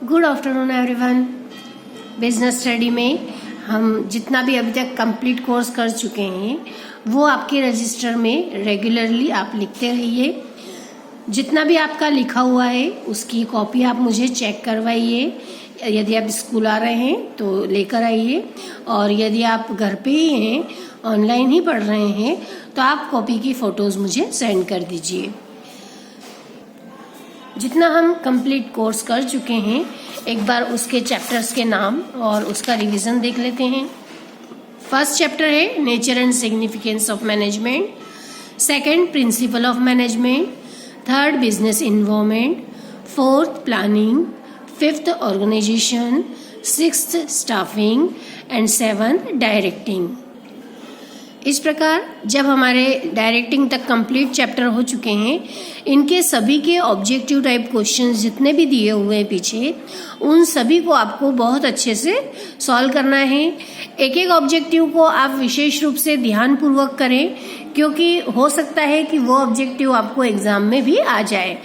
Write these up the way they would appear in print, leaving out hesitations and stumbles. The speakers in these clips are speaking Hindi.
Good afternoon everyone. Business study में हम जितना भी अभी तक कंप्लीट कोर्स कर चुके हैं वो आपके रजिस्टर में रेगुलरली आप लिखते रहिए। जितना भी आपका लिखा हुआ है उसकी कॉपी आप मुझे चेक करवाइए। यदि आप स्कूल आ रहे हैं तो लेकर आइए, और यदि आप घर पे ही हैं, ऑनलाइन ही पढ़ रहे हैं, तो आप कॉपी की फ़ोटोज़ मुझे सेंड कर दीजिए। जितना हम कंप्लीट कोर्स कर चुके हैं एक बार उसके चैप्टर्स के नाम और उसका रिवीजन देख लेते हैं। फर्स्ट चैप्टर है nature and significance of management, second principle of management, third business involvement, fourth planning, fifth organisation, sixth staffing and seven directing. इस प्रकार जब हमारे डायरेक्टिंग तक कंप्लीट चैप्टर हो चुके हैं, इनके सभी के ऑब्जेक्टिव टाइप क्वेश्चंस जितने भी दिए हुए हैं पीछे, उन सभी को आपको बहुत अच्छे से सॉल्व करना है। एक एक ऑब्जेक्टिव को आप विशेष रूप से ध्यानपूर्वक करें, क्योंकि हो सकता है कि वो ऑब्जेक्टिव आपको एग्जाम में भी आ जाए।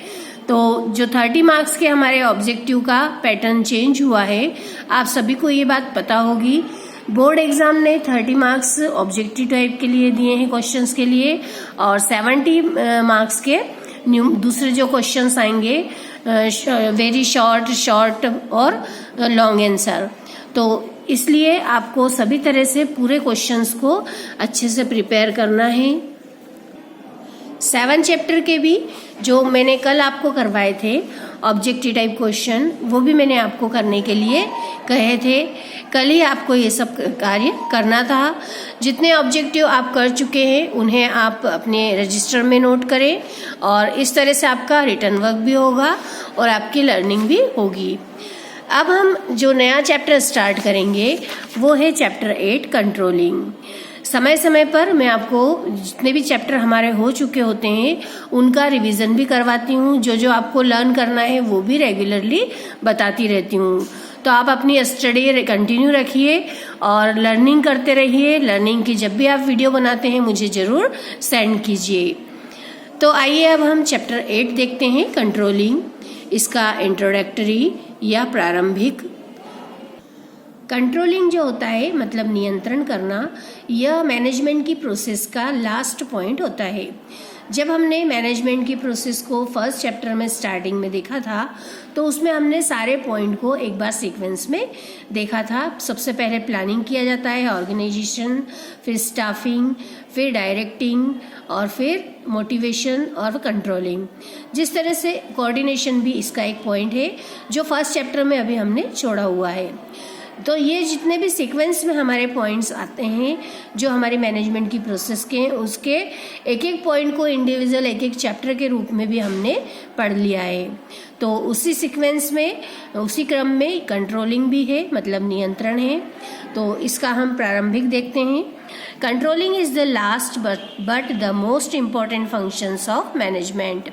तो जो 30 मार्क्स के हमारे ऑब्जेक्टिव का पैटर्न चेंज हुआ है, आप सभी को ये बात पता होगी। बोर्ड एग्जाम ने 30 मार्क्स ऑब्जेक्टिव टाइप के लिए दिए हैं क्वेश्चंस के लिए, और 70 मार्क्स के दूसरे जो क्वेश्चंस आएंगे वेरी शॉर्ट और लॉन्ग आंसर। तो इसलिए आपको सभी तरह से पूरे क्वेश्चंस को अच्छे से प्रिपेयर करना है। 7 चैप्टर के भी जो मैंने कल आपको करवाए थे ऑब्जेक्टिव टाइप क्वेश्चन, वो भी मैंने आपको करने के लिए कहे थे। कल ही आपको ये सब कार्य करना था। जितने ऑब्जेक्टिव आप कर चुके हैं उन्हें आप अपने रजिस्टर में नोट करें, और इस तरह से आपका रिटर्न वर्क भी होगा और आपकी लर्निंग भी होगी। अब हम जो नया चैप्टर स्टार्ट करेंगे वो है चैप्टर 8 कंट्रोलिंग। समय समय पर मैं आपको जितने भी चैप्टर हमारे हो चुके होते हैं उनका रिवीजन भी करवाती हूँ। जो आपको लर्न करना है वो भी रेगुलरली बताती रहती हूँ। तो आप अपनी स्टडी कंटिन्यू रखिए और लर्निंग करते रहिए। लर्निंग की जब भी आप वीडियो बनाते हैं मुझे ज़रूर सेंड कीजिए। तो आइए अब हम चैप्टर 8 देखते हैं कंट्रोलिंग। इसका इंट्रोडक्टरी या प्रारंभिक। कंट्रोलिंग जो होता है मतलब नियंत्रण करना, यह मैनेजमेंट की प्रोसेस का लास्ट पॉइंट होता है। जब हमने मैनेजमेंट की प्रोसेस को फर्स्ट चैप्टर में स्टार्टिंग में देखा था तो उसमें हमने सारे पॉइंट को एक बार सीक्वेंस में देखा था। सबसे पहले प्लानिंग किया जाता है, ऑर्गेनाइजेशन, फिर स्टाफिंग, फिर डायरेक्टिंग, और फिर मोटिवेशन और कंट्रोलिंग। जिस तरह से कोऑर्डिनेशन भी इसका एक पॉइंट है जो फर्स्ट चैप्टर में अभी हमने छोड़ा हुआ है। तो ये जितने भी सीक्वेंस में हमारे पॉइंट्स आते हैं जो हमारी मैनेजमेंट की प्रोसेस के हैं, उसके एक एक पॉइंट को इंडिविजुअल एक एक चैप्टर के रूप में भी हमने पढ़ लिया है। तो उसी सीक्वेंस में, उसी क्रम में कंट्रोलिंग भी है, मतलब नियंत्रण है। तो इसका हम प्रारंभिक देखते हैं। Controlling is the last but the most important functions of management.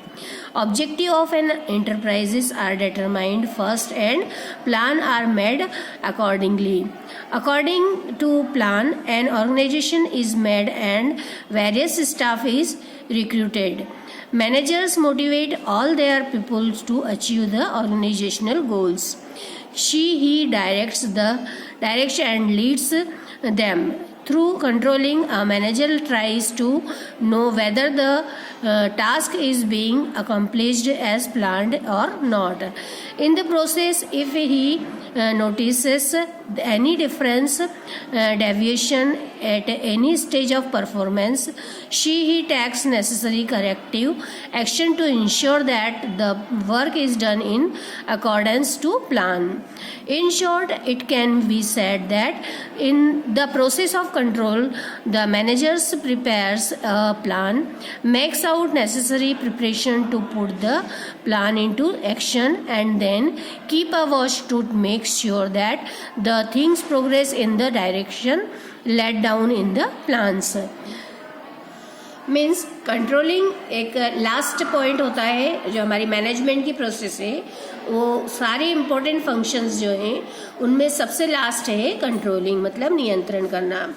Objective of an enterprises are determined first and plan are made accordingly. According to plan, an organization is made and various staff is recruited. Managers motivate all their people to achieve the organizational goals. He directs and leads them. Through controlling, a manager tries to know whether the task is being accomplished as planned or not. In the process, if he notices any difference, deviation at any stage of performance, he takes necessary corrective action to ensure that the work is done in accordance to plan. In short, it can be said that in the process of control, the manager prepares a plan, makes out necessary preparation to put the plan into action, and then keep a watch to make sure that the things progress in the direction laid down in the plans. Means controlling एक लास्ट पॉइंट होता है जो हमारी मैनेजमेंट की प्रोसेस है। वो सारे इम्पोर्टेंट फंक्शंस जो हैं उनमें सबसे लास्ट है कंट्रोलिंग, मतलब नियंत्रण करना।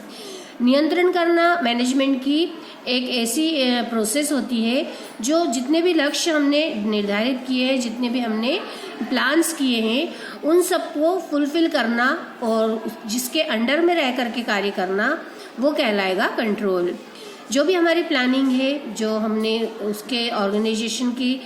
नियंत्रण करना मैनेजमेंट की एक ऐसी प्रोसेस होती है जो जितने भी लक्ष्य हमने निर्धारित किए हैं, जितने भी हमने प्लान्स किए हैं उन सबको फुलफिल करना और जिसके अंडर में रह करके कार्य करना वो कहलाएगा कंट्रोल। जो भी हमारी प्लानिंग है, जो हमने उसके ऑर्गेनाइजेशन की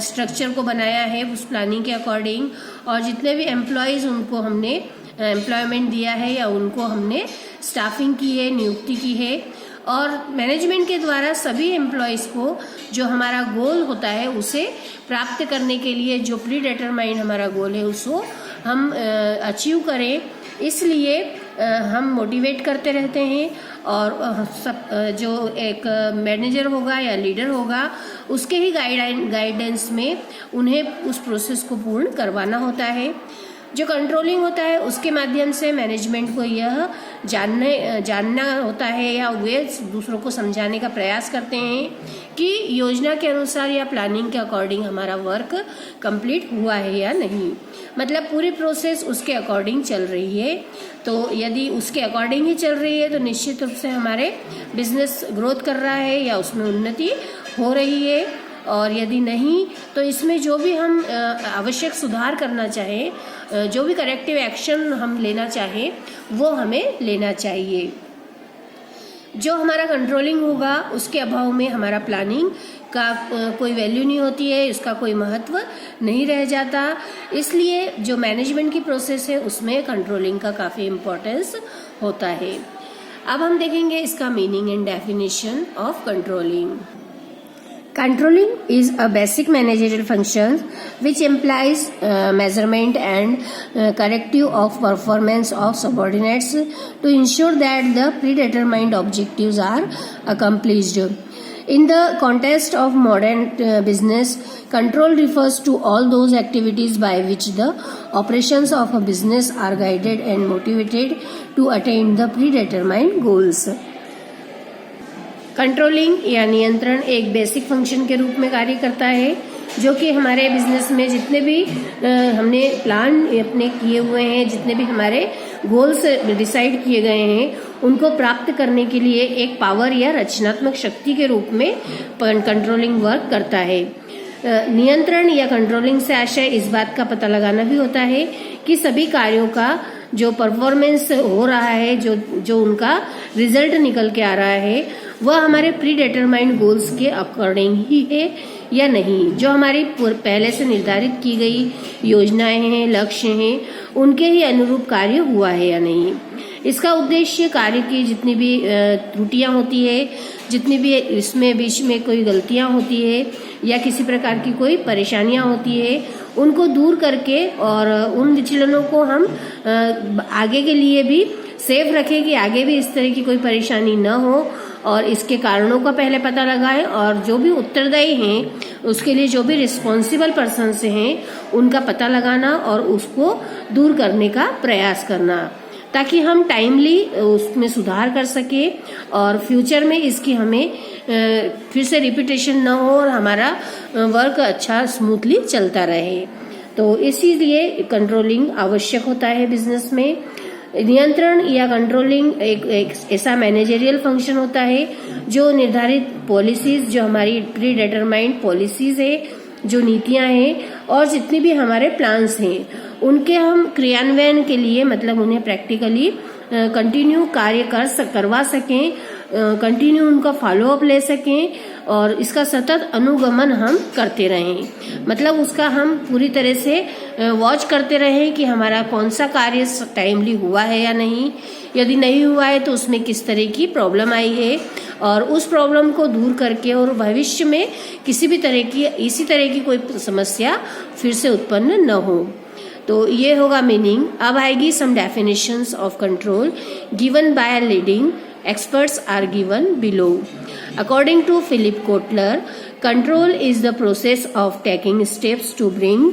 स्ट्रक्चर को बनाया है उस प्लानिंग के अकॉर्डिंग, और जितने भी एम्प्लॉयज़ उनको हमने एम्प्लॉयमेंट दिया है या उनको हमने स्टाफिंग की है, नियुक्ति की है, और मैनेजमेंट के द्वारा सभी एम्प्लॉयज़ को जो हमारा गोल होता है उसे प्राप्त करने के लिए जो प्री डिटरमाइंड हमारा गोल है उसको हम अचीव करें, इसलिए हम मोटिवेट करते रहते हैं। और सब जो एक मैनेजर होगा या लीडर होगा उसके ही गाइडेंस में उन्हें उस प्रोसेस को पूर्ण करवाना होता है। जो कंट्रोलिंग होता है उसके माध्यम से मैनेजमेंट को यह जानना होता है या वे दूसरों को समझाने का प्रयास करते हैं कि योजना के अनुसार या प्लानिंग के अकॉर्डिंग हमारा वर्क कंप्लीट हुआ है या नहीं, मतलब पूरी प्रोसेस उसके अकॉर्डिंग चल रही है। तो यदि उसके अकॉर्डिंग ही चल रही है तो निश्चित रूप से हमारे बिजनेस ग्रोथ कर रहा है या उसमें उन्नति हो रही है, और यदि नहीं तो इसमें जो भी हम आवश्यक सुधार करना चाहें, जो भी करेक्टिव एक्शन हम लेना चाहें वो हमें लेना चाहिए। जो हमारा कंट्रोलिंग होगा उसके अभाव में हमारा प्लानिंग का कोई वैल्यू नहीं होती है, इसका कोई महत्व नहीं रह जाता। इसलिए जो मैनेजमेंट की प्रोसेस है उसमें कंट्रोलिंग का काफ़ी इम्पोर्टेंस होता है। अब हम देखेंगे इसका meaning and definition of controlling. Controlling is a basic managerial function which implies measurement and corrective of performance of subordinates to ensure that the predetermined objectives are accomplished. In the context of modern business, control refers to all those activities by which the operations of a business are guided and motivated to attain the predetermined goals. Controlling या नियंत्रण एक बेसिक फंक्शन के रूप में कार्य करता है जो कि हमारे बिजनेस में जितने भी हमने प्लान अपने किए हुए हैं, जितने भी हमारे गोल्स डिसाइड किए गए हैं उनको प्राप्त करने के लिए एक पावर या रचनात्मक शक्ति के रूप में कंट्रोलिंग वर्क करता है। नियंत्रण या कंट्रोलिंग से आशय इस बात का पता लगाना भी होता है कि सभी कार्यों का जो परफॉर्मेंस हो रहा है, जो उनका रिजल्ट निकल के आ रहा है वह हमारे प्री डिटरमाइंड गोल्स के अकॉर्डिंग ही है या नहीं। जो हमारी पहले से निर्धारित की गई योजनाएं हैं, लक्ष्य हैं, उनके ही अनुरूप कार्य हुआ है या नहीं। इसका उद्देश्य कार्य की जितनी भी त्रुटियां होती है, जितनी भी इसमें बीच में कोई गलतियां होती है या किसी प्रकार की कोई परेशानियां होती है उनको दूर करके और उन विचलनों को हम आगे के लिए भी सेफ रखें कि आगे भी इस तरह की कोई परेशानी न हो, और इसके कारणों का पहले पता लगाएं और जो भी उत्तरदायी हैं उसके लिए जो भी रिस्पॉन्सिबल पर्सन्स हैं उनका पता लगाना और उसको दूर करने का प्रयास करना, ताकि हम टाइमली उसमें सुधार कर सके और फ्यूचर में इसकी हमें फिर से रिपीटेशन न हो और हमारा वर्क अच्छा स्मूथली चलता रहे। तो इसीलिए कंट्रोलिंग आवश्यक होता है बिजनेस में। नियंत्रण या कंट्रोलिंग एक ऐसा मैनेजरियल फंक्शन होता है जो निर्धारित पॉलिसीज, जो हमारी प्री डिटरमाइंड पॉलिसीज है, जो नीतियां हैं और जितनी भी हमारे प्लान्स हैं उनके हम क्रियान्वयन के लिए मतलब उन्हें प्रैक्टिकली कंटिन्यू कार्य करवा सकें, कंटिन्यू उनका फॉलोअप ले सकें और इसका सतत अनुगमन हम करते रहें। मतलब उसका हम पूरी तरह से वॉच करते रहें कि हमारा कौन सा कार्य टाइमली हुआ है या नहीं, यदि नहीं हुआ है तो उसमें किस तरह की प्रॉब्लम आई है और उस प्रॉब्लम को दूर करके और भविष्य में किसी भी तरह की इसी तरह की कोई समस्या फिर से उत्पन्न न हो। तो ये होगा मीनिंग। अब आएगी some definitions of control given by leading experts are given below. According to Philip Kotler, control is the process of taking steps to bring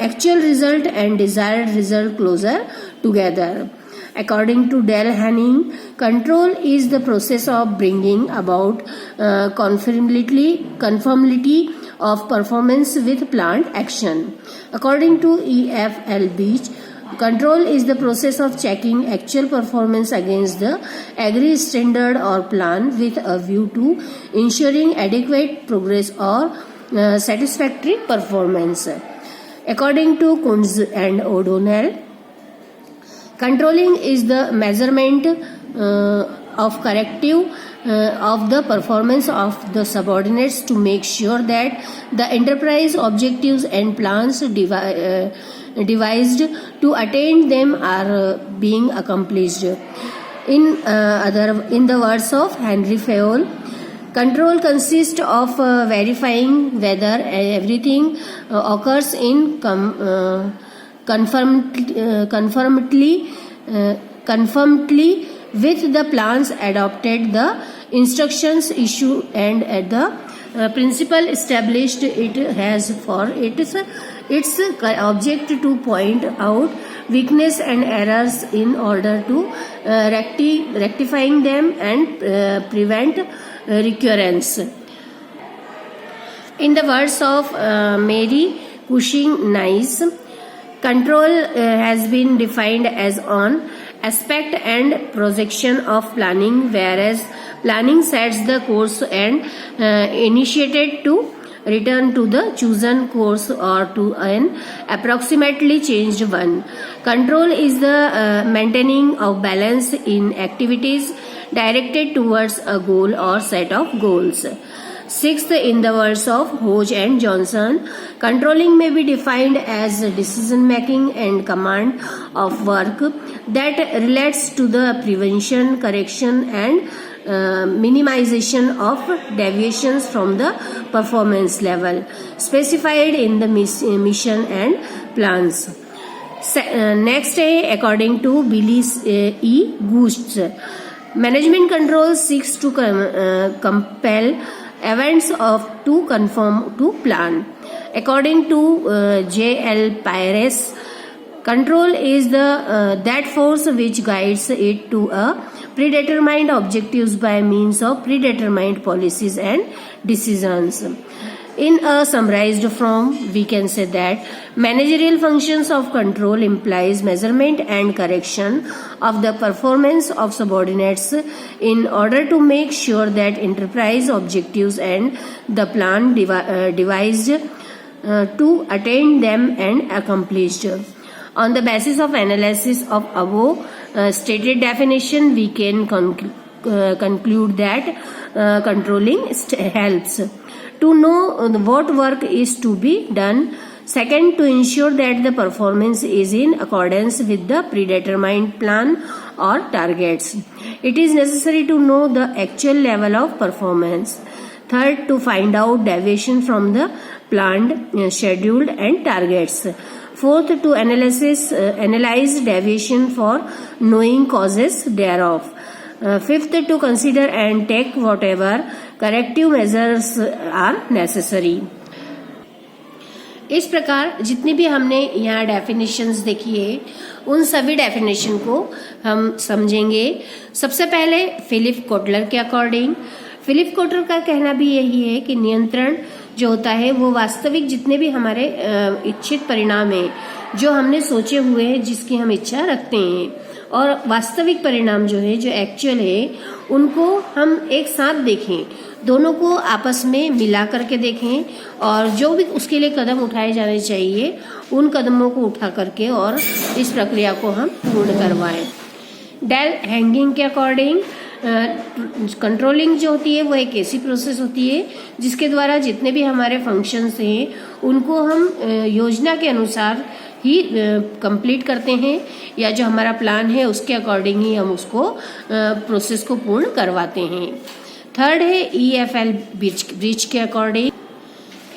actual result and desired result closer together. According to Dale Hanning, control is the process of bringing about conformity of performance with planned action. According to E.F.L. Beach, control is the process of checking actual performance against the agreed standard or plan with a view to ensuring adequate progress or satisfactory performance. According to Kunz and O'Donnell, controlling is the measurement of corrective of the performance of the subordinates to make sure that the enterprise objectives and plans devised to attain them are being accomplished. In the words of Henry Fayol, control consists of verifying whether everything occurs in conformity with the plans adopted, the instructions issued, and the principle established. It has for its object to point out weakness and errors in order to rectifying them and prevent recurrence. In the words of Mary Cushing Nice, control has been defined as an aspect and projection of planning, whereas planning sets the course and initiated to return to the chosen course or to an approximately changed one. Control is the maintaining of balance in activities directed towards a goal or set of goals. Sixth, in the words of Hodge and Johnson, controlling may be defined as decision making and command of work that relates to the prevention, correction, and minimization of deviations from the performance level specified in the mission and plans. Next, according to Billy E. Gooch, management control seeks to compel events to conform to plan. According to J.L. Pires, control is that force which guides it to a predetermined objectives by means of predetermined policies and decisions. In a summarized form, we can say that managerial functions of control implies measurement and correction of the performance of subordinates in order to make sure that enterprise objectives and the plan devised to attain them and accomplished. On the basis of analysis of above stated definition, we can conclude that controlling helps to know what work is to be done. Second, to ensure that the performance is in accordance with the predetermined plan or targets. It is necessary to know the actual level of performance. Third, to find out deviation from the planned, scheduled, and targets. Fourth, to analyze deviation for knowing causes thereof. Fifth, to consider and take whatever corrective measures are necessary. इस प्रकार जितनी भी हमने यहाँ डेफिनेशंस देखी है, उन सभी डेफिनेशन को हम समझेंगे. सबसे पहले फिलिप कोटलर के अकॉर्डिंग, फिलिप कोटलर का कहना भी यही है कि नियंत्रण जो होता है वो वास्तविक जितने भी हमारे इच्छित परिणाम हैं, जो हमने सोचे हुए हैं, जिसकी हम इच्छा रखते हैं, और वास्तविक परिणाम जो है, जो एक्चुअल है, उनको हम एक साथ देखें, दोनों को आपस में मिला करके देखें, और जो भी उसके लिए कदम उठाए जाने चाहिए उन कदमों को उठा करके और इस प्रक्रिया को हम पूर्ण करवाएं. डेल हैंगिंग के अकॉर्डिंग कंट्रोलिंग जो होती है वो एक ऐसी प्रोसेस होती है जिसके द्वारा जितने भी हमारे फंक्शंस हैं उनको हम योजना के अनुसार ही कंप्लीट करते हैं, या जो हमारा प्लान है उसके अकॉर्डिंग ही हम उसको प्रोसेस को पूर्ण करवाते हैं. थर्ड है EFL ब्रिज के अकॉर्डिंग.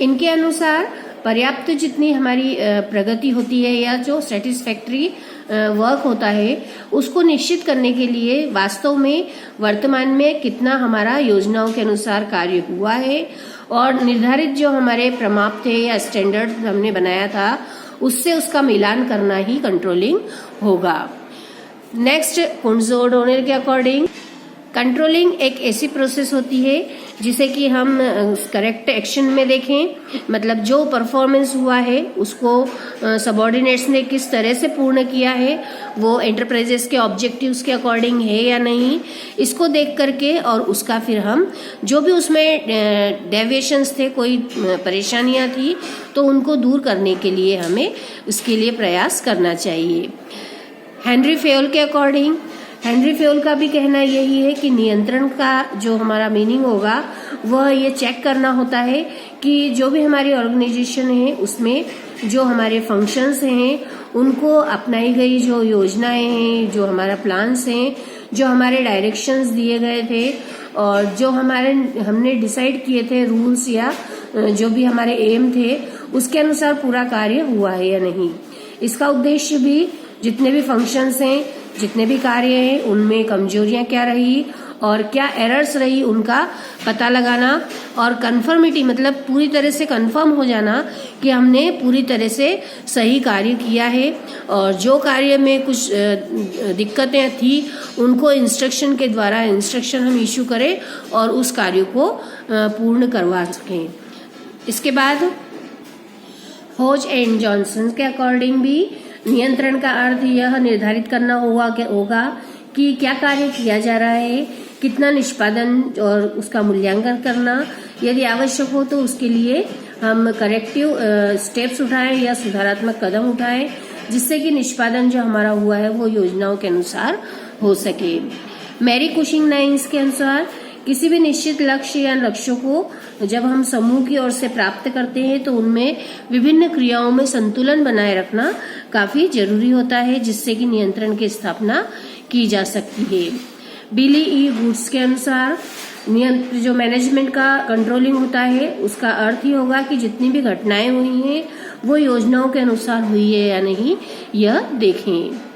इनके अनुसार पर्याप्त जितनी हमारी प्रगति होती है या जो सेटिस्फैक्ट्री वर्क होता है उसको निश्चित करने के लिए वास्तव में वर्तमान में कितना हमारा योजनाओं के अनुसार कार्य हुआ है और निर्धारित जो हमारे प्रमाप थे या स्टैंडर्ड हमने बनाया था उससे उसका मिलान करना ही कंट्रोलिंग होगा. नेक्स्ट कुंज ओडोनेल के अकॉर्डिंग कंट्रोलिंग एक ऐसी प्रोसेस होती है जिसे कि हम करेक्ट एक्शन में देखें, मतलब जो परफॉर्मेंस हुआ है उसको सबऑर्डिनेट्स ने किस तरह से पूर्ण किया है, वो एंटरप्राइजेस के ऑब्जेक्टिव्स के अकॉर्डिंग है या नहीं, इसको देख करके और उसका फिर हम जो भी उसमें डेविएशंस थे, कोई परेशानियां थी, तो उनको दूर करने के लिए हमें उसके लिए प्रयास करना चाहिए। हेनरी फेयोल के अकॉर्डिंग, हेनरी फेयोल का भी कहना यही है कि नियंत्रण का जो हमारा मीनिंग होगा वह ये चेक करना होता है कि जो भी हमारी ऑर्गेनाइजेशन है उसमें जो हमारे फंक्शंस हैं उनको अपनाई गई जो योजनाएं हैं, जो हमारा प्लान्स हैं, जो हमारे डायरेक्शंस दिए गए थे और जो हमने डिसाइड किए थे रूल्स या जो भी हमारे एम थे, उसके अनुसार पूरा कार्य हुआ है या नहीं। इसका उद्देश्य भी जितने भी फंक्शंस हैं, जितने भी कार्य हैं, उनमें कमजोरियां क्या रही और क्या एरर्स रही, उनका पता लगाना और कंफर्मिटी मतलब पूरी तरह से कंफर्म हो जाना कि हमने पूरी तरह से सही कार्य किया है और जो कार्य में कुछ दिक्कतें थी उनको इंस्ट्रक्शन के द्वारा इंस्ट्रक्शन हम इशू करें और उस कार्य को पूर्ण करवा सकें। इसके बाद होज एंड जॉनसन के अकॉर्डिंग भी नियंत्रण का अर्थ यह निर्धारित करना होगा कि क्या कार्य किया जा रहा है, कितना निष्पादन और उसका मूल्यांकन करना, यदि आवश्यक हो तो उसके लिए हम करेक्टिव स्टेप्स उठाएं या सुधारात्मक कदम उठाएं जिससे कि निष्पादन जो हमारा हुआ है वो योजनाओं के अनुसार हो सके। मैरी कुशिंग नाइन्स के अनुसार किसी भी निश्चित लक्ष्य या लक्ष्यों को जब हम समूह की ओर से प्राप्त करते हैं तो उनमें विभिन्न क्रियाओं में संतुलन बनाए रखना काफी जरूरी होता है जिससे कि नियंत्रण की स्थापना की जा सकती है। बिली ई वुड्स के अनुसार जो मैनेजमेंट का कंट्रोलिंग होता है उसका अर्थ ही होगा कि जितनी भी घटनाएं हुई हैं वो योजनाओं के अनुसार हुई है या नहीं यह देखें।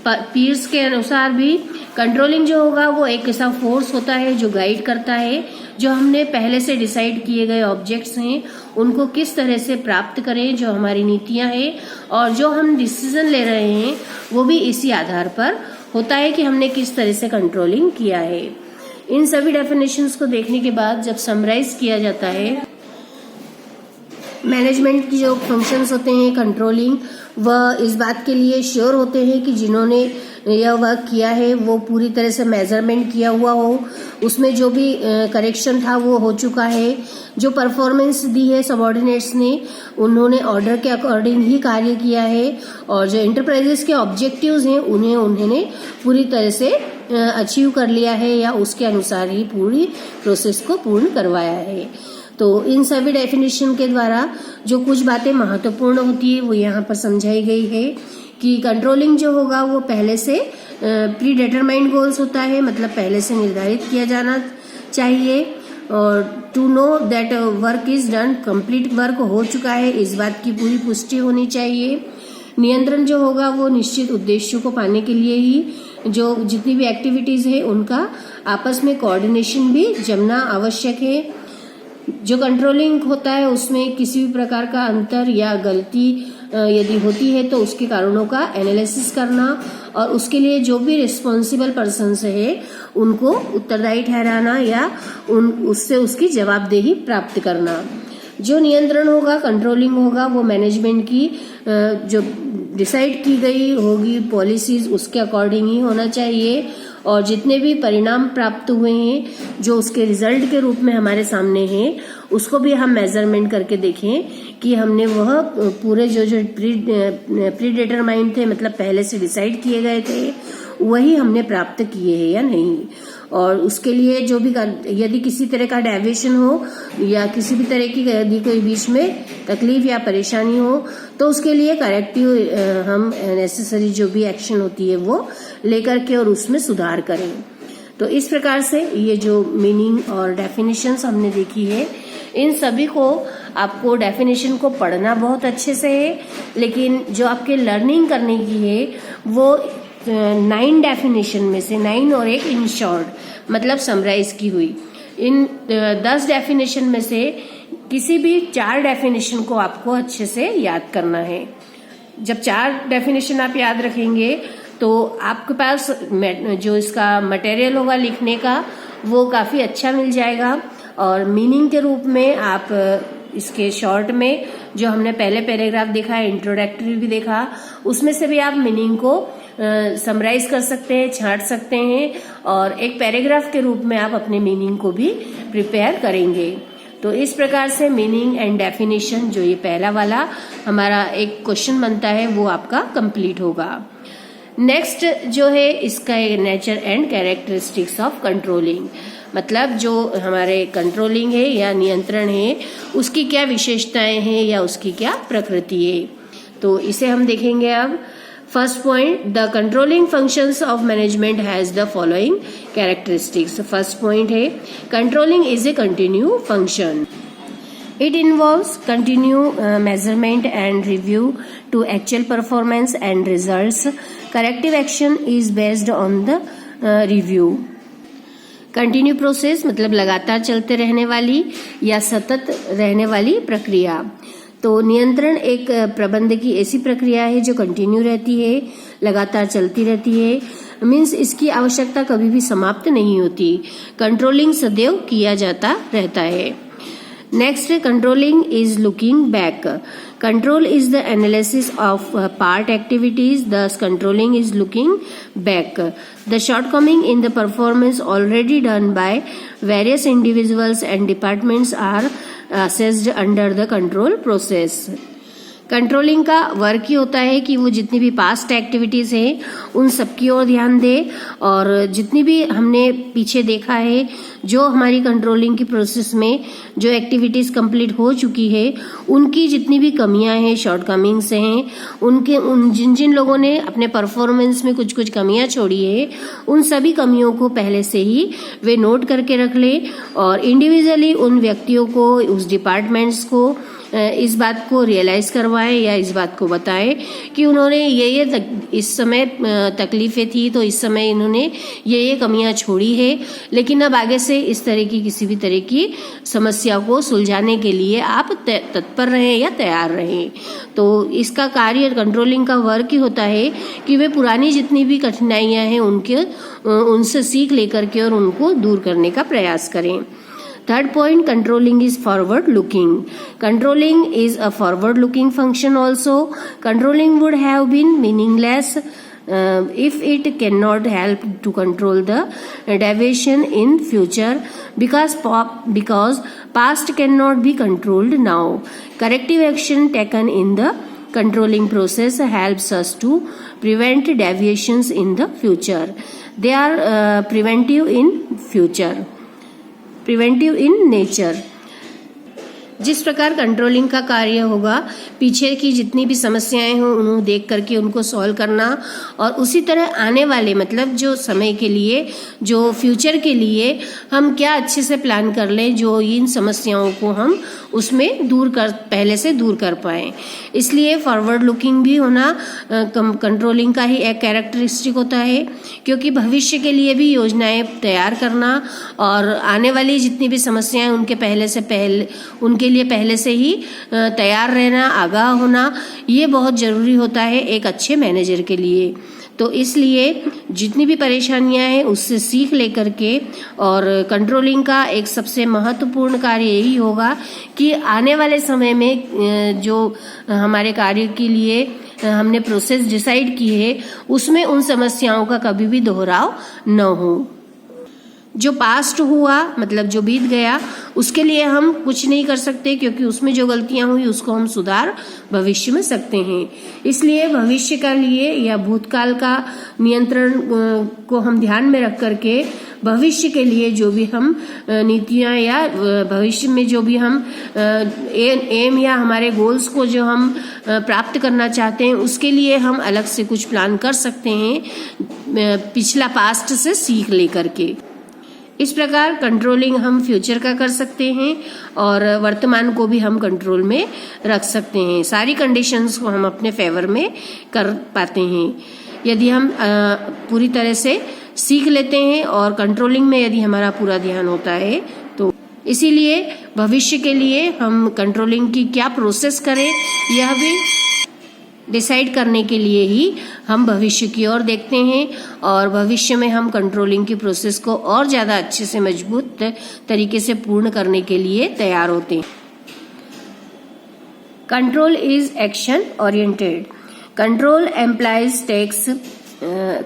पीर्स के अनुसार भी कंट्रोलिंग जो होगा वो एक ऐसा फोर्स होता है जो गाइड करता है जो हमने पहले से डिसाइड किए गए ऑब्जेक्ट्स हैं उनको किस तरह से प्राप्त करें, जो हमारी नीतियां हैं और जो हम डिसीजन ले रहे हैं वो भी इसी आधार पर होता है कि हमने किस तरह से कंट्रोलिंग किया है। इन सभी डेफिनेशंस को देखने के बाद जब समराइज किया जाता है मैनेजमेंट की जो फंक्शंस होते हैं कंट्रोलिंग, वह इस बात के लिए श्योर होते हैं कि जिन्होंने यह वर्क किया है वो पूरी तरह से मेजरमेंट किया हुआ हो, उसमें जो भी करेक्शन था वो हो चुका है, जो परफॉर्मेंस दी है सबऑर्डिनेट्स ने उन्होंने ऑर्डर के अकॉर्डिंग ही कार्य किया है और जो एंटरप्राइजेस के ऑब्जेक्टिव्स हैं उन्होंने पूरी तरह से अचीव कर लिया है या उसके अनुसार ही पूरी प्रोसेस को पूर्ण करवाया है। तो इन सभी डेफिनेशन के द्वारा जो कुछ बातें महत्वपूर्ण होती है वो यहाँ पर समझाई गई है कि कंट्रोलिंग जो होगा वो पहले से प्री डिटरमाइंड गोल्स होता है, मतलब पहले से निर्धारित किया जाना चाहिए और to know that work is done, complete work हो चुका है इस बात की पूरी पुष्टि होनी चाहिए। नियंत्रण जो होगा वो निश्चित उद्देश्यों को पाने के लिए ही जो जितनी भी एक्टिविटीज है उनका आपस में कोऑर्डिनेशन भी जमना आवश्यक है। जो कंट्रोलिंग होता है उसमें किसी भी प्रकार का अंतर या गलती यदि होती है तो उसके कारणों का एनालिसिस करना और उसके लिए जो भी रिस्पॉन्सिबल पर्सन है उनको उत्तरदायी ठहराना या उससे उसकी जवाबदेही प्राप्त करना। जो नियंत्रण होगा, कंट्रोलिंग होगा, वो मैनेजमेंट की जो डिसाइड की गई होगी पॉलिसीज उसके अकॉर्डिंग ही होना चाहिए और जितने भी परिणाम प्राप्त हुए हैं जो उसके रिजल्ट के रूप में हमारे सामने हैं उसको भी हम मेजरमेंट करके देखें कि हमने वह पूरे जो प्री डिटरमाइंड थे, मतलब पहले से डिसाइड किए गए थे, वही हमने प्राप्त किए हैं या नहीं। और उसके लिए जो भी यदि किसी तरह का डेविएशन हो या किसी भी तरह की यदि कोई बीच में तकलीफ या परेशानी हो तो उसके लिए करेक्टिव हम नेसेसरी जो भी एक्शन होती है वो लेकर के और उसमें सुधार करें। तो इस प्रकार से ये जो मीनिंग और डेफिनेशंस हमने देखी है इन सभी को आपको डेफिनेशन को पढ़ना बहुत अच्छे से है, लेकिन जो आपके लर्निंग करने की है वो 9 डेफिनेशन में से 9 और एक इन शॉर्ट मतलब समराइज की हुई इन 10 डेफिनेशन में से किसी भी 4 डेफिनेशन को आपको अच्छे से याद करना है। जब 4 डेफिनेशन आप याद रखेंगे तो आपके पास जो इसका मटेरियल होगा लिखने का वो काफ़ी अच्छा मिल जाएगा। और मीनिंग के रूप में आप इसके शॉर्ट में जो हमने पहले पैराग्राफ देखा है, इंट्रोडक्टरी भी देखा, उसमें से भी आप मीनिंग को समराइज कर सकते हैं, छांट सकते हैं और एक पैराग्राफ के रूप में आप अपने मीनिंग को भी प्रिपेयर करेंगे। तो इस प्रकार से मीनिंग एंड डेफिनेशन, जो ये पहला वाला हमारा एक क्वेश्चन बनता है, वो आपका कंप्लीट होगा। नेक्स्ट जो है इसका nature and characteristics of controlling, मतलब जो हमारे कंट्रोलिंग है या नियंत्रण है उसकी क्या विशेषताएं हैं या उसकी क्या प्रकृति है। तो इसे हम देखेंगे अब। First point, the controlling functions of management has the following characteristics. First point है controlling is a continue function. It involves continued measurement and review to actual performance and results. Corrective action is based on the review. Continue process मतलब लगातार चलते रहने वाली या सतत रहने वाली प्रक्रिया। तो नियंत्रण एक प्रबंध की ऐसी प्रक्रिया है जो कंटिन्यू रहती है, लगातार चलती रहती है। मीन्स इसकी आवश्यकता कभी भी समाप्त नहीं होती। कंट्रोलिंग सदैव किया जाता रहता है। Next, controlling is looking back. Control is the analysis of part activities. Thus, controlling is looking back. The shortcoming in the performance already done by various individuals and departments are assessed under the control process. Controlling का वर्क ही होता है कि वो जितनी भी पास्ट एक्टिविटीज हैं उन सबकी ओर ध्यान दे और जितनी भी हमने पीछे देखा है, जो हमारी कंट्रोलिंग की प्रोसेस में जो एक्टिविटीज कंप्लीट हो चुकी है उनकी जितनी भी कमियां हैं, शॉर्टकमिंग्स हैं, उन जिन लोगों ने अपने परफॉर्मेंस में कुछ कमियां छोड़ी है, उन सभी कमियों को पहले से ही वे नोट करके रख ले और इंडिविजुअली उन व्यक्तियों को, उस डिपार्टमेंट्स को इस बात को रियलाइज करवाएं या इस बात को बताएं कि उन्होंने ये इस समय तकलीफें थी तो इस समय इन्होंने ये कमियां छोड़ी है, लेकिन अब आगे से इस तरह की किसी भी तरह की समस्या को सुलझाने के लिए आप तत्पर रहें या तैयार रहें। तो इसका कार्य कंट्रोलिंग का वर्क ही होता है कि वे पुरानी जितनी भी कठिनाइयां हैं उनसे सीख लेकर के और उनको दूर करने का प्रयास करें। Third point, controlling is forward looking. Controlling is a forward looking function also. Controlling would have been meaningless if it cannot help to control the deviation in future because past cannot be controlled now. Corrective action taken in the controlling process helps us to prevent deviations in the future. They are preventive in nature. जिस प्रकार कंट्रोलिंग का कार्य होगा, पीछे की जितनी भी समस्याएं हों उन्हें देख करके उनको सॉल्व करना और उसी तरह आने वाले मतलब जो समय के लिए, जो फ्यूचर के लिए हम क्या अच्छे से प्लान कर लें जो इन समस्याओं को हम उसमें पहले से दूर कर पाएं। इसलिए फॉरवर्ड लुकिंग भी होना कंट्रोलिंग का ही एक कैरेक्टरिस्टिक होता है, क्योंकि भविष्य के लिए भी योजनाएं तैयार करना और आने वाली जितनी भी समस्याएं उनके लिए पहले से ही तैयार रहना, आगाह होना, ये बहुत जरूरी होता है एक अच्छे मैनेजर के लिए। तो इसलिए जितनी भी परेशानियां हैं उससे सीख लेकर के और कंट्रोलिंग का एक सबसे महत्वपूर्ण कार्य यही होगा कि आने वाले समय में जो हमारे कार्य के लिए हमने प्रोसेस डिसाइड की है उसमें उन समस्याओं का कभी भी दोहराव न हो। जो पास्ट हुआ मतलब जो बीत गया उसके लिए हम कुछ नहीं कर सकते, क्योंकि उसमें जो गलतियां हुई उसको हम सुधार भविष्य में सकते हैं। इसलिए भविष्य का लिए या भूतकाल का नियंत्रण को हम ध्यान में रख करके भविष्य के लिए जो भी हम नीतियां या भविष्य में जो भी हम एम या हमारे गोल्स को जो हम प्राप्त करना चाहते हैं उसके लिए हम अलग से कुछ प्लान कर सकते हैं पिछला पास्ट से सीख लेकर के। इस प्रकार कंट्रोलिंग हम फ्यूचर का कर सकते हैं और वर्तमान को भी हम कंट्रोल में रख सकते हैं। सारी कंडीशंस को हम अपने फेवर में कर पाते हैं यदि हम पूरी तरह से सीख लेते हैं और कंट्रोलिंग में यदि हमारा पूरा ध्यान होता है तो। इसीलिए भविष्य के लिए हम कंट्रोलिंग की क्या प्रोसेस करें यह भी डिसाइड करने के लिए ही हम भविष्य की ओर देखते हैं और भविष्य में हम कंट्रोलिंग की प्रोसेस को और ज़्यादा अच्छे से मजबूत तरीके से पूर्ण करने के लिए तैयार होते हैं। Control is action oriented. Control employees takes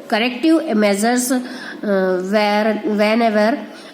corrective measures whenever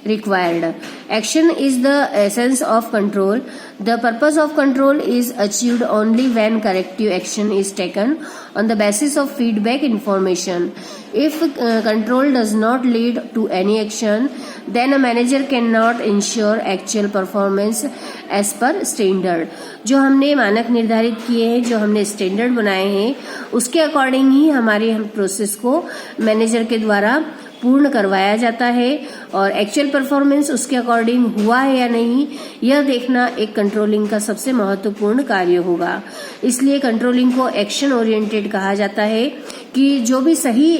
required. Action is the essence of control. The purpose of control is achieved only when corrective action is taken on the basis of feedback information. If control does not lead to any action, then a manager cannot ensure actual performance as per standard. जो हमने मानक निर्धारित किए हैं, जो हमने स्टैंडर्ड बनाए हैं, उसके अकॉर्डिंग ही हमारी प्रोसेस को मैनेजर के द्वारा पूर्ण करवाया जाता है और एक्चुअल परफॉर्मेंस उसके अकॉर्डिंग हुआ है या नहीं, यह देखना एक कंट्रोलिंग का सबसे महत्वपूर्ण कार्य होगा। इसलिए कंट्रोलिंग को एक्शन ओरिएंटेड कहा जाता है कि जो भी सही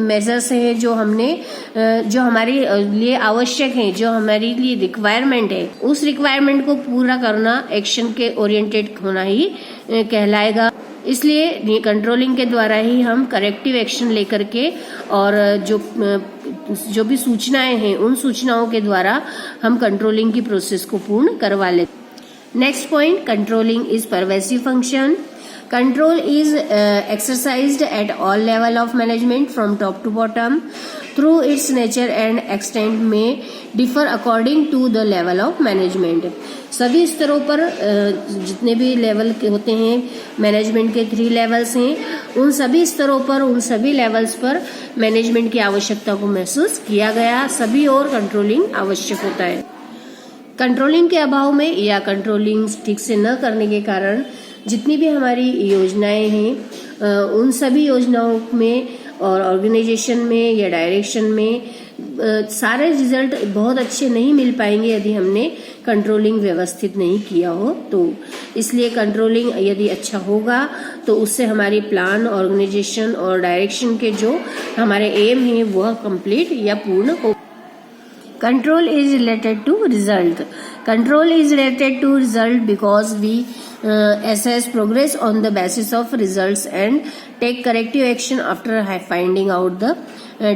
मेजर्स हैं, जो हमारे लिए आवश्यक हैं, जो हमारे लिए रिक्वायरमेंट है, उस रिक्वायरमेंट को पूरा करना एक्शन के ओरिएंटेड होना ही कहलाएगा। इसलिए कंट्रोलिंग के द्वारा ही हम करेक्टिव एक्शन लेकर के और जो भी सूचनाएं हैं, उन सूचनाओं के द्वारा हम कंट्रोलिंग की प्रोसेस को पूर्ण करवा लेते। Next point, controlling is pervasive function. Control is exercised at all level of management from top to bottom. Through its nature and extent may differ according to the level of management. सभी स्तरों पर जितने भी लेवल के होते हैं, मैनेजमेंट के 3 लेवल्स हैं, उन सभी स्तरों पर, उन सभी लेवल्स पर मैनेजमेंट की आवश्यकता को महसूस किया गया। सभी और कंट्रोलिंग आवश्यक होता है। कंट्रोलिंग के अभाव में या कंट्रोलिंग ठीक से न करने के कारण जितनी भी हमारी योजनाएं हैं, उन सभी योजनाओं में और ऑर्गेनाइजेशन में या डायरेक्शन में सारे रिजल्ट बहुत अच्छे नहीं मिल पाएंगे यदि हमने कंट्रोलिंग व्यवस्थित नहीं किया हो तो। इसलिए कंट्रोलिंग यदि अच्छा होगा तो उससे हमारी प्लान, ऑर्गेनाइजेशन और डायरेक्शन के जो हमारे एम हैं वह कंप्लीट या पूर्ण हो। Control is related to result. Control is related to result because we assess progress on the basis of results and take corrective action after finding out the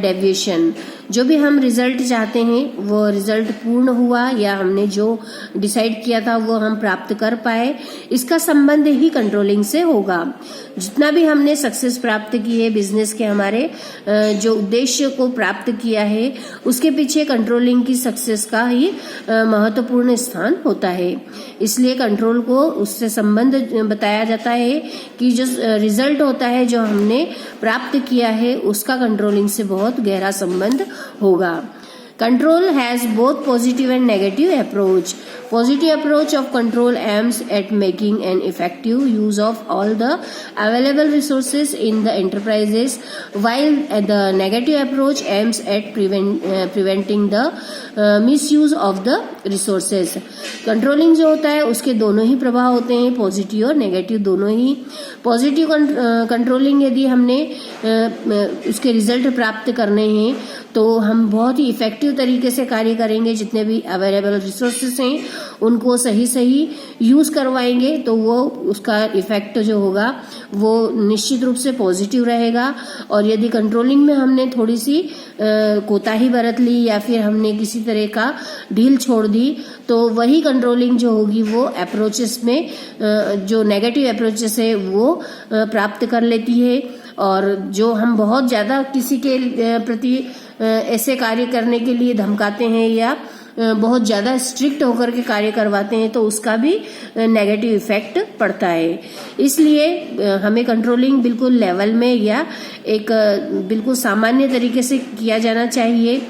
deviation. जो भी हम रिजल्ट चाहते हैं वो रिजल्ट पूर्ण हुआ या हमने जो डिसाइड किया था वो हम प्राप्त कर पाए, इसका संबंध ही कंट्रोलिंग से होगा। जितना भी हमने सक्सेस प्राप्त की है, बिजनेस के हमारे जो उद्देश्य को प्राप्त किया है, उसके पीछे कंट्रोलिंग की सक्सेस का ही महत्वपूर्ण स्थान होता है। इसलिए कंट्रोल को उससे संबंध बताया जाता है कि जो रिजल्ट होता है जो हमने प्राप्त किया है उसका कंट्रोलिंग से बहुत गहरा संबंध होगा। Control has both positive and negative approach. Positive approach of control aims at making an effective use of all the available resources in the enterprises, while the negative approach aims at preventing the misuse of the resources. Controlling जो होता है उसके दोनों ही प्रभाव होते हैं, पॉजिटिव और नेगेटिव दोनों ही। पॉजिटिव कंट्रोलिंग यदि हमने उसके रिजल्ट प्राप्त करने हैं तो हम बहुत ही इफेक्टिव तरीके से कार्य करेंगे। जितने भी अवेलेबल रिसोर्सेस हैं उनको सही यूज करवाएंगे तो वो उसका इफेक्ट जो होगा वो निश्चित रूप से पॉजिटिव रहेगा। और यदि कंट्रोलिंग में हमने थोड़ी सी कोताही बरत ली या फिर हमने किसी तरह का ढील छोड़ दी तो वही कंट्रोलिंग जो होगी वो अप्रोचेस में जो नेगेटिव अप्रोचेस है वो प्राप्त कर लेती है। और जो हम बहुत ज्यादा किसी के प्रति ऐसे कार्य करने के लिए धमकाते हैं या बहुत ज्यादा स्ट्रिक्ट होकर के कार्य करवाते हैं तो उसका भी नेगेटिव इफेक्ट पड़ता है। इसलिए हमें कंट्रोलिंग बिल्कुल लेवल में या एक बिल्कुल सामान्य तरीके से किया जाना चाहिए।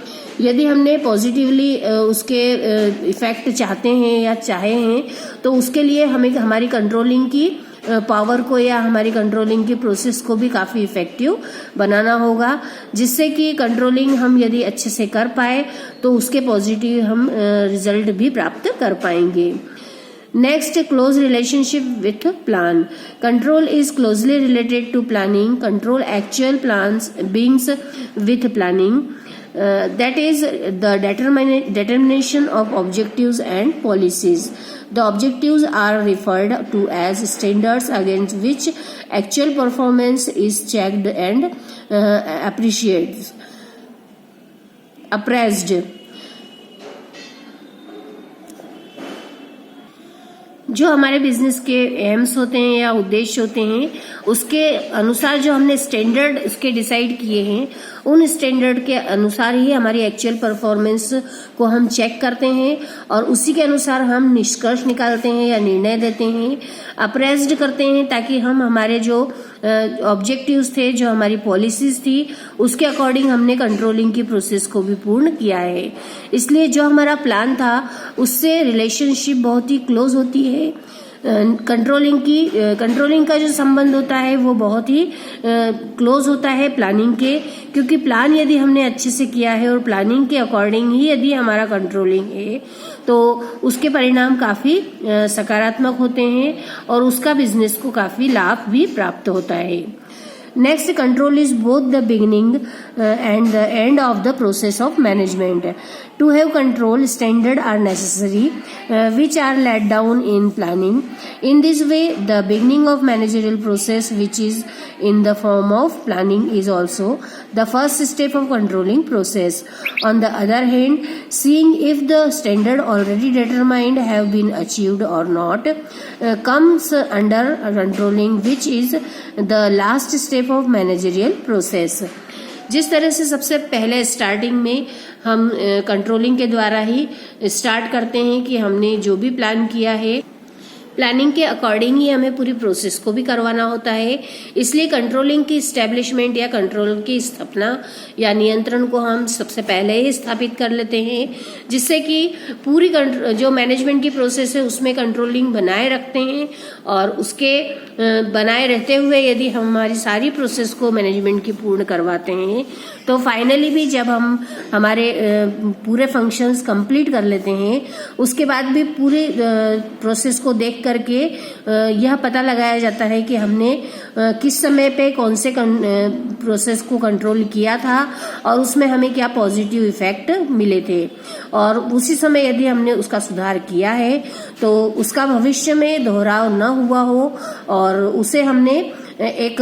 यदि हमने पॉजिटिवली उसके इफेक्ट चाहते हैं या चाहे हैं तो उसके लिए हमें हमारी कंट्रोलिंग की पावर को या हमारी कंट्रोलिंग की प्रोसेस को भी काफी इफेक्टिव बनाना होगा, जिससे कि कंट्रोलिंग हम यदि अच्छे से कर पाए तो उसके पॉजिटिव हम रिजल्ट भी प्राप्त कर पाएंगे। Next, close relationship with plan. Control is closely related to planning. Control actual plans beings with planning. that is the determination of objectives and policies. The objectives are referred to as standards against which actual performance is checked and appraised. जो हमारे बिजनेस के एम्स होते हैं या उद्देश्य होते हैं, उसके अनुसार जो हमने स्टैंडर्ड उसके डिसाइड किए हैं, उन स्टैंडर्ड के अनुसार ही हमारी एक्चुअल परफॉर्मेंस को हम चेक करते हैं और उसी के अनुसार हम निष्कर्ष निकालते हैं या निर्णय देते हैं, अप्रेज्ड करते हैं, ताकि हम हमारे जो ऑब्जेक्टिव्स थे, जो हमारी पॉलिसीज थी, उसके अकॉर्डिंग हमने कंट्रोलिंग की प्रोसेस को भी पूर्ण किया है। इसलिए जो हमारा प्लान था उससे रिलेशनशिप बहुत ही क्लोज होती है। कंट्रोलिंग का जो संबंध होता है वो बहुत ही क्लोज होता है प्लानिंग के, क्योंकि प्लान यदि हमने अच्छे से किया है और प्लानिंग के अकॉर्डिंग ही यदि हमारा कंट्रोलिंग है तो उसके परिणाम काफी सकारात्मक होते हैं और उसका बिजनेस को काफी लाभ भी प्राप्त होता है। Next, control is both the beginning and the end of the process of management. To have control, standards are necessary, which are laid down in planning. In this way, the beginning of managerial process, which is in the form of planning, is also the first step of controlling process. On the other hand, seeing if the standard already determined have been achieved or not, comes under controlling, which is the last step of managerial process. जिस तरह से सबसे पहले स्टार्टिंग में हम कंट्रोलिंग के द्वारा ही स्टार्ट करते हैं कि हमने जो भी प्लान किया है, प्लानिंग के अकॉर्डिंग ही हमें पूरी प्रोसेस को भी करवाना होता है। इसलिए कंट्रोलिंग की स्टैब्लिशमेंट या कंट्रोल की स्थापना या नियंत्रण को हम सबसे पहले ही स्थापित कर लेते हैं, जिससे कि पूरी जो मैनेजमेंट की प्रोसेस है उसमें कंट्रोलिंग बनाए रखते हैं और उसके बनाए रहते हुए यदि हम हमारी सारी प्रोसेस को मैनेजमेंट की पूर्ण करवाते हैं तो फाइनली भी जब हम हमारे पूरे फंक्शंस कंप्लीट कर लेते हैं, उसके बाद भी पूरी प्रोसेस को देख करके यह पता लगाया जाता है कि हमने किस समय पे कौन से प्रोसेस को कंट्रोल किया था और उसमें हमें क्या पॉजिटिव इफेक्ट मिले थे, और उसी समय यदि हमने उसका सुधार किया है तो उसका भविष्य में दोहराव न हुआ हो और उसे हमने एक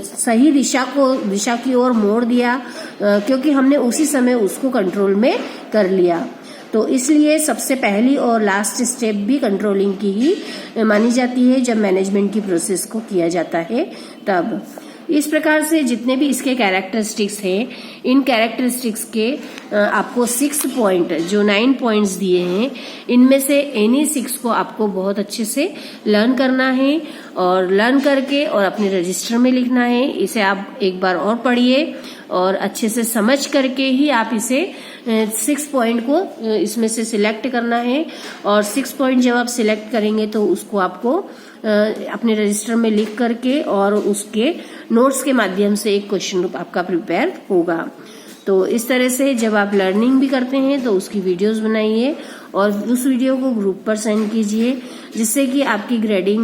सही दिशा की ओर मोड़ दिया, क्योंकि हमने उसी समय उसको कंट्रोल में कर लिया। तो इसलिए सबसे पहली और लास्ट स्टेप भी कंट्रोलिंग की ही मानी जाती है जब मैनेजमेंट की प्रोसेस को किया जाता है तब। इस प्रकार से जितने भी इसके कैरेक्टरिस्टिक्स हैं, इन कैरेक्टरिस्टिक्स के आपको 6 पॉइंट, जो 9 पॉइंट्स दिए हैं, इनमें से एनी 6 को आपको बहुत अच्छे से लर्न करना है और लर्न करके और अपने रजिस्टर में लिखना है। इसे आप एक बार और पढ़िए और अच्छे से समझ करके ही आप इसे 6 पॉइंट को इसमें से सिलेक्ट करना है और 6 पॉइंट जब आप सिलेक्ट करेंगे तो उसको आपको अपने रजिस्टर में लिख करके और उसके नोट्स के माध्यम से एक क्वेश्चन आपका प्रिपेयर होगा। तो इस तरह से जब आप लर्निंग भी करते हैं तो उसकी वीडियोस बनाइए और उस वीडियो को ग्रुप पर सेंड कीजिए, जिससे कि आपकी ग्रेडिंग